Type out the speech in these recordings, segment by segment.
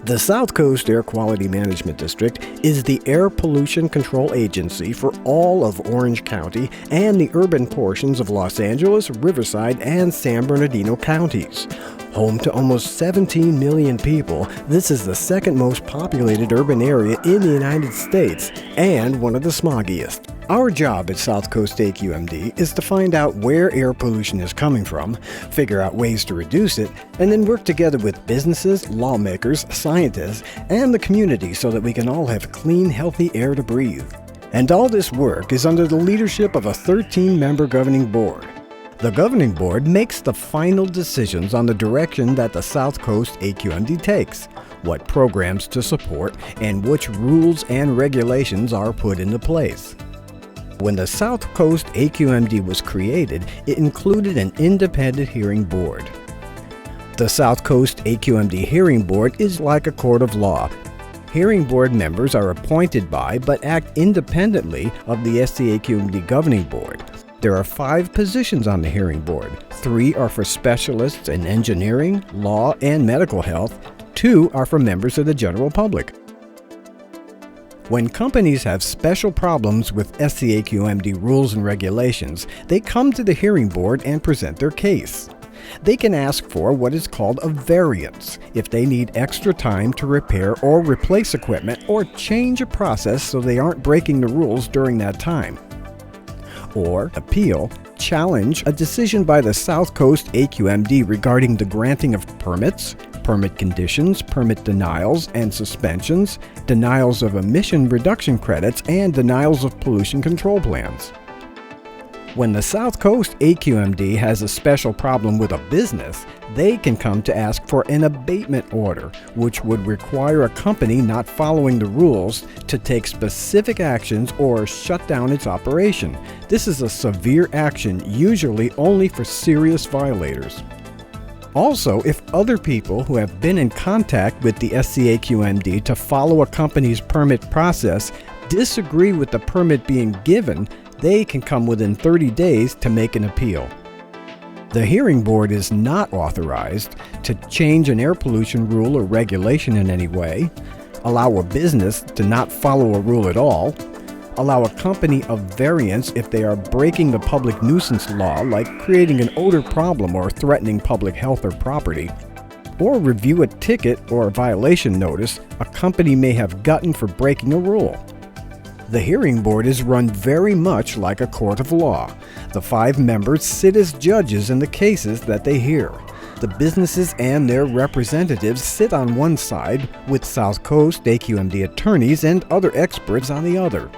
The South Coast Air Quality Management District is the air pollution control agency for all of Orange County and the urban portions of Los Angeles, Riverside, and San Bernardino counties. Home to almost 17 million people, this is the second most populated urban area in the United States and one of the smoggiest. Our job at South Coast AQMD is to find out where air pollution is coming from, figure out ways to reduce it, and then work together with businesses, lawmakers, scientists, and the community so that we can all have clean, healthy air to breathe. And all this work is under the leadership of a 13-member governing board. The governing board makes the final decisions on the direction that the South Coast AQMD takes, what programs to support, and which rules and regulations are put into place. When the South Coast AQMD was created, it included an independent hearing board. The South Coast AQMD Hearing Board is like a court of law. Hearing board members are appointed by but act independently of the SCAQMD Governing Board. There are 5 positions on the hearing board. 3 are for specialists in engineering, law, and medical health. 2 are for members of the general public. When companies have special problems with SCAQMD rules and regulations, they come to the hearing board and present their case. They can ask for what is called a variance if they need extra time to repair or replace equipment or change a process so they aren't breaking the rules during that time. Or appeal, challenge a decision by the South Coast AQMD regarding the granting of permits, permit conditions, permit denials and suspensions, denials of emission reduction credits, and denials of pollution control plans. When the South Coast AQMD has a special problem with a business, they can come to ask for an abatement order, which would require a company not following the rules to take specific actions or shut down its operation. This is a severe action, usually only for serious violators. Also, if other people who have been in contact with the SCAQMD to follow a company's permit process disagree with the permit being given, they can come within 30 days to make an appeal. The hearing board is not authorized to change an air pollution rule or regulation in any way, allow a business to not follow a rule at all, allow a company a variance if they are breaking the public nuisance law, like creating an odor problem or threatening public health or property, or review a ticket or a violation notice a company may have gotten for breaking a rule. The hearing board is run very much like a court of law. The 5 members sit as judges in the cases that they hear. The businesses and their representatives sit on one side, with South Coast AQMD attorneys and other experts on the other.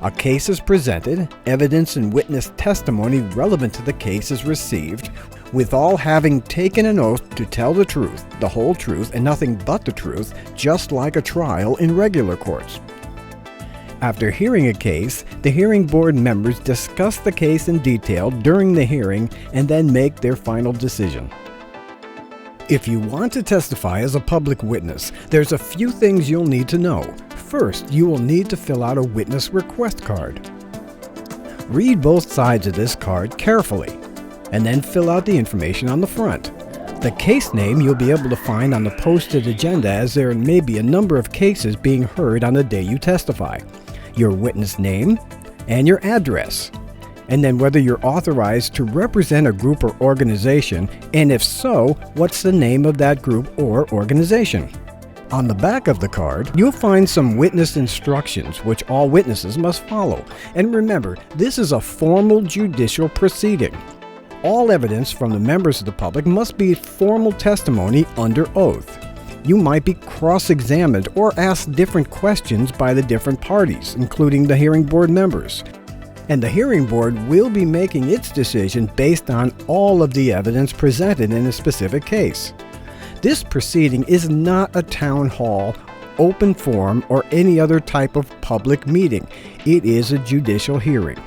A case is presented, evidence and witness testimony relevant to the case is received, with all having taken an oath to tell the truth, the whole truth, and nothing but the truth, just like a trial in regular courts. After hearing a case, the hearing board members discuss the case in detail during the hearing and then make their final decision. If you want to testify as a public witness, there's a few things you'll need to know. First, you will need to fill out a witness request card. Read both sides of this card carefully, and then fill out the information on the front. The case name you'll be able to find on the posted agenda, as there may be a number of cases being heard on the day you testify. Your witness name and your address, and then whether you're authorized to represent a group or organization, and if so, what's the name of that group or organization. On the back of the card, you'll find some witness instructions which all witnesses must follow. And remember, this is a formal judicial proceeding. All evidence from the members of the public must be formal testimony under oath. You might be cross-examined or asked different questions by the different parties, including the hearing board members. And the hearing board will be making its decision based on all of the evidence presented in a specific case. This proceeding is not a town hall, open forum, or any other type of public meeting. It is a judicial hearing.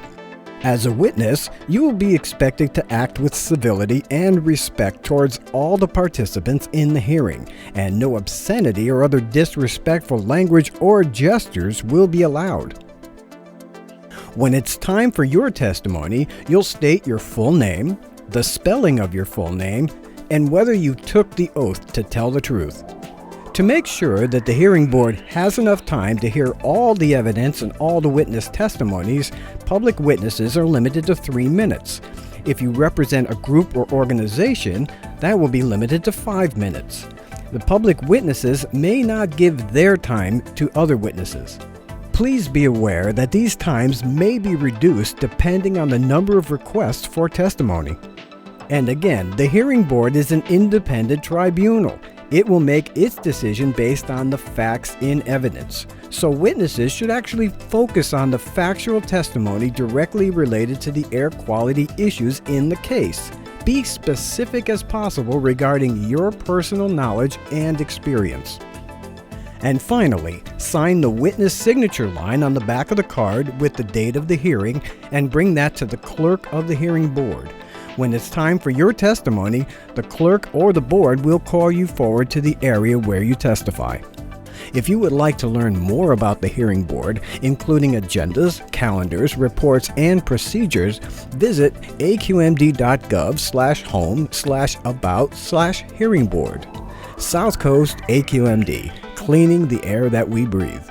As a witness, you will be expected to act with civility and respect towards all the participants in the hearing, and no obscenity or other disrespectful language or gestures will be allowed. When it's time for your testimony, you'll state your full name, the spelling of your full name, and whether you took the oath to tell the truth. To make sure that the hearing board has enough time to hear all the evidence and all the witness testimonies, public witnesses are limited to 3 minutes. If you represent a group or organization, that will be limited to 5 minutes. The public witnesses may not give their time to other witnesses. Please be aware that these times may be reduced depending on the number of requests for testimony. And again, the hearing board is an independent tribunal. It will make its decision based on the facts in evidence. So witnesses should actually focus on the factual testimony directly related to the air quality issues in the case. Be specific as possible regarding your personal knowledge and experience. And finally, sign the witness signature line on the back of the card with the date of the hearing and bring that to the clerk of the hearing board. When it's time for your testimony, the clerk or the board will call you forward to the area where you testify. If you would like to learn more about the hearing board, including agendas, calendars, reports, and procedures, visit aqmd.gov/home/about/hearing board. South Coast AQMD, cleaning the air that we breathe.